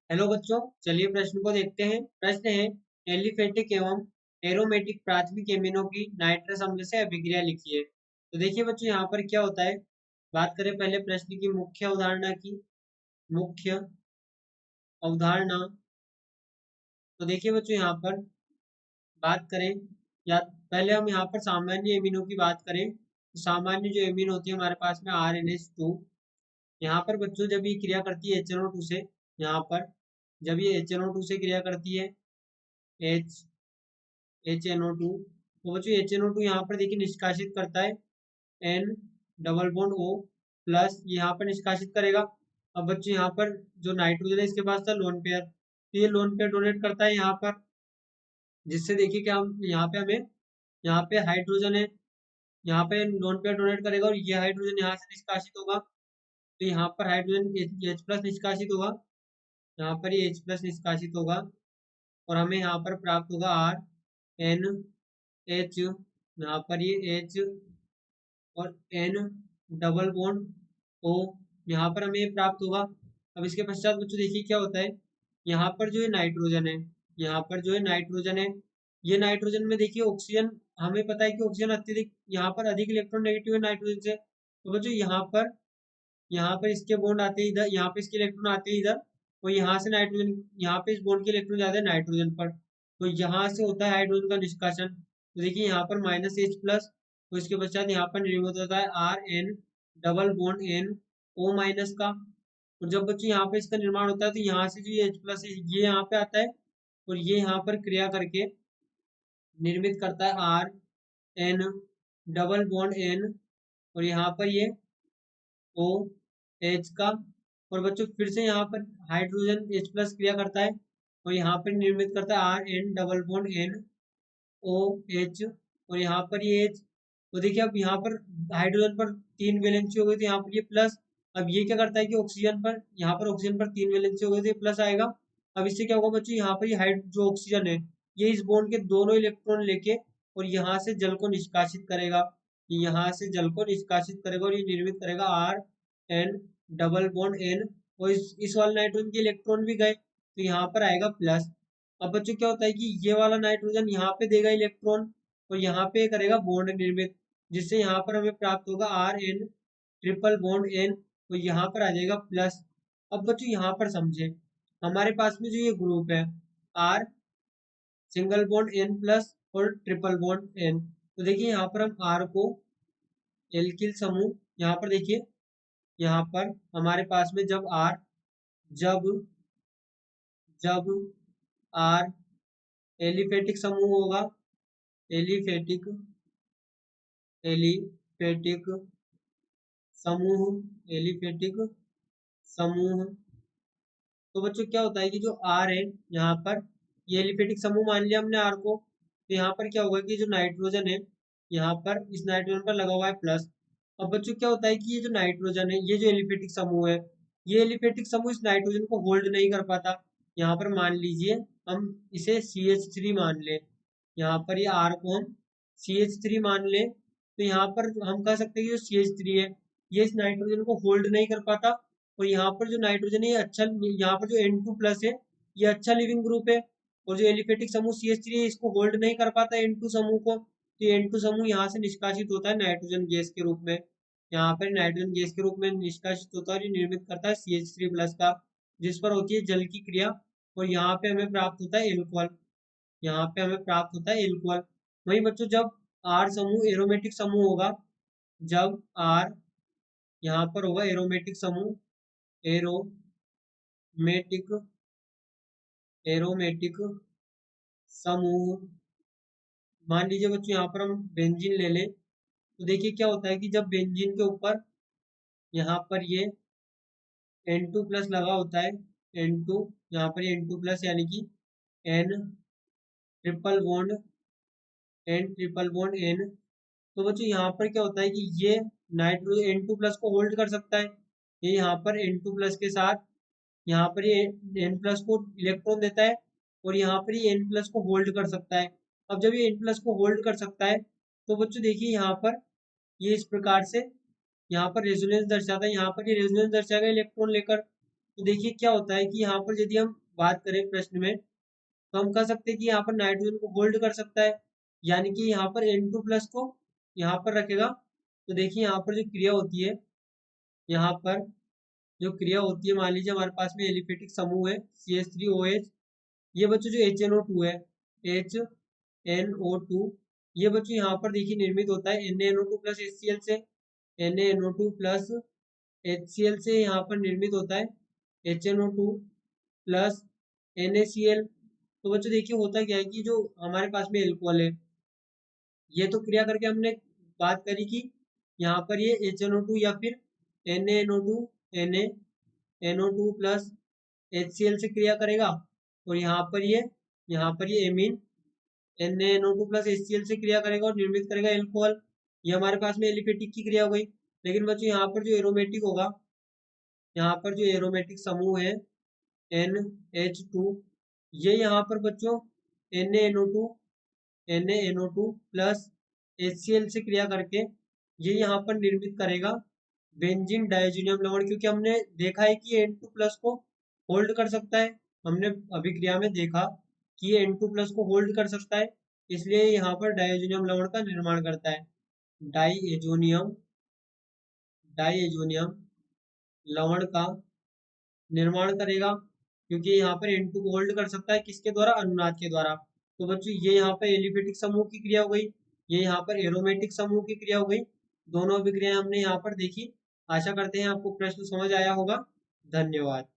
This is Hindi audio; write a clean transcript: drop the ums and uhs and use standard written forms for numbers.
हेलो बच्चों, चलिए प्रश्न को देखते हैं। प्रश्न है, एलिफेटिक एवं एरोमेटिक प्राथमिक एमिनो की नाइट्रस अम्ल से अभिक्रिया लिखिए। तो देखिए बच्चों, यहाँ पर क्या होता है। बात करें पहले प्रश्न की मुख्य अवधारणा की। मुख्य अवधारणा। तो देखिए बच्चों, यहाँ पर बात करें, या पहले हम यहाँ पर सामान्य एमिनो की बात करें तो सामान्य जो एमिनो होती है हमारे पास में RNH2। यहाँ पर बच्चों जब ये क्रिया करती है HNO2 से, यहाँ पर जब ये HNO2 से क्रिया करती है H HNO2, तो बच्चों HNO2 यहाँ पर देखिए निष्कासित करता है N double bond O plus, यहाँ पर निष्कासित करेगा। अब बच्चों यहाँ पर जो नाइट्रोजन है इसके पास था लोन पेयर, तो ये लोन पेयर डोनेट करता है यहाँ पर, जिससे देखिए क्या हम यहाँ पे हमें, यहाँ पे हाइड्रोजन है, यहाँ पे लोन पेयर डोनेट करेगा और ये हाइड्रोजन यहाँ से निष्कासित होगा, तो यहाँ पर हाइड्रोजन H प्लस निष्कासित होगा, यहाँ पर ये H प्लस निष्कासित होगा और हमें यहाँ पर प्राप्त होगा RNH, यहाँ पर ये H और N डबल बॉन्ड O, यहाँ पर हमें ये प्राप्त होगा। अब इसके पश्चात बच्चों देखिए क्या होता है, यहाँ पर जो है नाइट्रोजन है, यहाँ पर जो है नाइट्रोजन है, ये नाइट्रोजन में देखिए ऑक्सीजन, हमें पता है कि ऑक्सीजन अत्यधिक यहाँ पर अधिक इलेक्ट्रॉन नेगेटिव है नाइट्रोजन से, तो बच्चों यहाँ पर इसके बॉन्ड आते हैं इधर, यहाँ पे इसके इलेक्ट्रॉन आते हैं इधर, और यहाँ से नाइट्रोजन, यहाँ पे इस बॉन्ड के इलेक्ट्रॉन जाते हैं नाइट्रोजन पर, तो यहाँ से होता है हाइड्रोजन का निष्कासन। तो देखिए यहाँ पर -H प्लस, तो इसके पश्चात यहाँ पर निर्मित होता है RN double bond NO minus का। और जब बच्चों यहाँ पे इसका निर्माण होता है तो यहाँ से जो ये H प्लस है ये यहाँ पे आता है और ये यहाँ पर क्रिया करके निर्मित करता है RN डबल बॉन्ड N, और यहाँ पर ये OH का, और बच्चों फिर से यहाँ पर हाइड्रोजन H प्लस क्रिया करता है और यहाँ पर निर्मित करता है RN डबल बॉन्ड NOH, और यहाँ पर ये H, तो देखिए अब यहाँ पर हाइड्रोजन पर 3 वैलेंसी हो गई, तो यहाँ पर ये प्लस। अब ये क्या करता है कि ऑक्सीजन पर, यहाँ पर ऑक्सीजन पर 3 वैलेंसी हो गई, तो ये प्लस आएगा। अब इससे क्या होगा बच्चों, यहाँ पर ये हाइड जो ऑक्सीजन है ये इस बॉन्ड के दोनों इलेक्ट्रॉन लेके और यहाँ से जल को निष्कासित करेगा, यहाँ से जल को निष्कासित करेगा और ये निर्मित करेगा RN डबल बॉन्ड N, और इस वाले नाइट्रोजन के इलेक्ट्रॉन भी गए तो यहाँ पर आएगा प्लस। अब बच्चों क्या होता है कि ये वाला नाइट्रोजन यहाँ पे देगा इलेक्ट्रॉन और यहाँ पे करेगा बॉन्ड निर्मित, जिससे यहाँ पर हमें प्राप्त होगा RN ट्रिपल बॉन्ड N, तो यहाँ पर आ जाएगा प्लस। अब बच्चों यहाँ पर समझे, हमारे पास में जो ये ग्रुप है R single bond N plus और ट्रिपल बॉन्ड N, तो देखिए यहाँ पर हम R को एल्किल समूह, यहाँ पर देखिए, यहाँ पर हमारे पास में जब जब R एलिफेटिक समूह होगा, एलिफेटिक एलिफेटिक समूह, एलिफेटिक समूह, तो बच्चों क्या होता है कि जो R है यहाँ पर, ये एलिफेटिक समूह मान लिया हमने R को, तो यहाँ पर क्या होगा कि जो नाइट्रोजन है यहाँ पर इस नाइट्रोजन पर लगा हुआ है प्लस। अब बच्चों क्या होता है कि ये जो नाइट्रोजन है, ये जो एलिफेटिक समूह है, ये एलिफेटिक समूह इस नाइट्रोजन को होल्ड नहीं कर पाता। यहाँ पर मान लीजिए हम इसे CH3 मान ले, यहाँ पर ये R को हम CH3 मान ले, तो यहाँ पर हम कह सकते हैं कि जो CH3 है ये इस नाइट्रोजन को होल्ड नहीं कर पाता, और यहाँ पर जो नाइट्रोजन है ये अच्छा, यहाँ पर जो N2 प्लस है ये अच्छा लिविंग ग्रुप है, और जो एलिफेटिक समूह CH3 है इसको होल्ड नहीं कर पाता N2 समूह को, तो N2 समूह यहाँ से निष्कासित होता है नाइट्रोजन गैस के रूप में, यहाँ पर नाइट्रोजन गैस के रूप में निष्कासित होता है और ये निर्मित करता है CH3 प्लस का, जिस पर होती है जल की क्रिया, और यहाँ पे हमें प्राप्त होता है एल्कोहल, यहाँ पे हमें प्राप्त होता है एल्कोहल। वहीं बच्चों जब R समूह एरोमेटिक समूह होगा, जब R यहाँ पर होगा एरोमेटिक समूह, एरोमेटिक एरोमेटिक समूह, मान लीजिए बच्चों यहाँ पर हम बेंजीन ले लें, तो देखिए क्या होता है कि जब बेंजीन के ऊपर यहाँ पर ये N2 प्लस लगा होता है, N2, यहाँ पर ये N2 प्लस यानी कि N ट्रिपल बॉन्ड N, तो बच्चों यहाँ पर क्या होता है कि ये नाइट्रोजन N2 प्लस को होल्ड कर सकता है, ये यहाँ पर N2 प्लस के साथ यहाँ पर ये N प्लस को इलेक्ट्रॉन देता है और यहाँ पर ये N प्लस को होल्ड कर सकता है। अब जब ये N प्लस को होल्ड कर सकता है तो बच्चों देखिए यहाँ पर ये इस प्रकार से यहाँ पर रेजोनेंस दर्शाता है, यहाँ पर ये रेजोनेंस दर्शाएगा इलेक्ट्रॉन लेकर, तो देखिए क्या होता है कि यहाँ पर यदि हम बात करें प्रश्न में, तो हम कह सकते हैं कि यहाँ पर नाइट्रोजन को होल्ड कर सकता है, यानी कि यहाँ पर N2+ को यहाँ पर रखेगा। तो देखिए यहाँ पर जो क्रिया होती है, यहाँ पर जो क्रिया होती है, मान लीजिए हमारे पास में एलिफेटिक समूह है CH3OH, ये बच्चों जो HNO2 है, HNO2, ये बच्चों यहाँ पर देखिए निर्मित होता है NaNO2 प्लस HCl से, NaNO2 प्लस HCl से यहाँ पर निर्मित होता है HNO2 प्लस NaCl। तो बच्चों देखिए होता क्या है कि जो हमारे पास में एल्कोहल है, ये तो क्रिया करके हमने बात करी कि यहाँ पर ये HNO2 या फिर NaNO2 NaNO2 प्लस HCl से क्रिया करेगा, और यहाँ पर ये एमीन NaNO2 प्लस HCl से क्रिया करेगा और निर्मित करेगा एल्कोहल। ये हमारे पास में एलिफेटिक की क्रिया हो गई। लेकिन बच्चों यहाँ पर जो एरोमेटिक होगा, यहाँ पर जो एरोमेटिक समूह है NH2, ये यहाँ पर बच्चों NaNO2 प्लस HCl से क्रिया करके ये यहाँ पर निर्मित करेगा बेंजीन डायज़ोनियम लवण, क्योंकि हमने देखा है कि N2+ को होल्ड कर सकता है। हमने अभिक्रिया में देखा कि ये N2+ को होल्ड कर सकता है, इसलिए यहाँ पर डायज़ोनियम लवण का निर्माण करता है। डाइएजोनियम डाइएजोनियम लवण का निर्माण करेगा, क्योंकि यहाँ पर N2 को होल्ड कर सकता है, किसके द्वारा? अनुनाद के द्वारा। तो बच्चों ये यहाँ पर एलिफेटिक समूह की क्रिया हो गई, ये यहाँ पर एरोमेटिक समूह की क्रिया हो गई। दोनों अभिक्रियाएं हमने यहाँ पर देखी। आशा करते हैं आपको प्रश्न समझ आया होगा। धन्यवाद।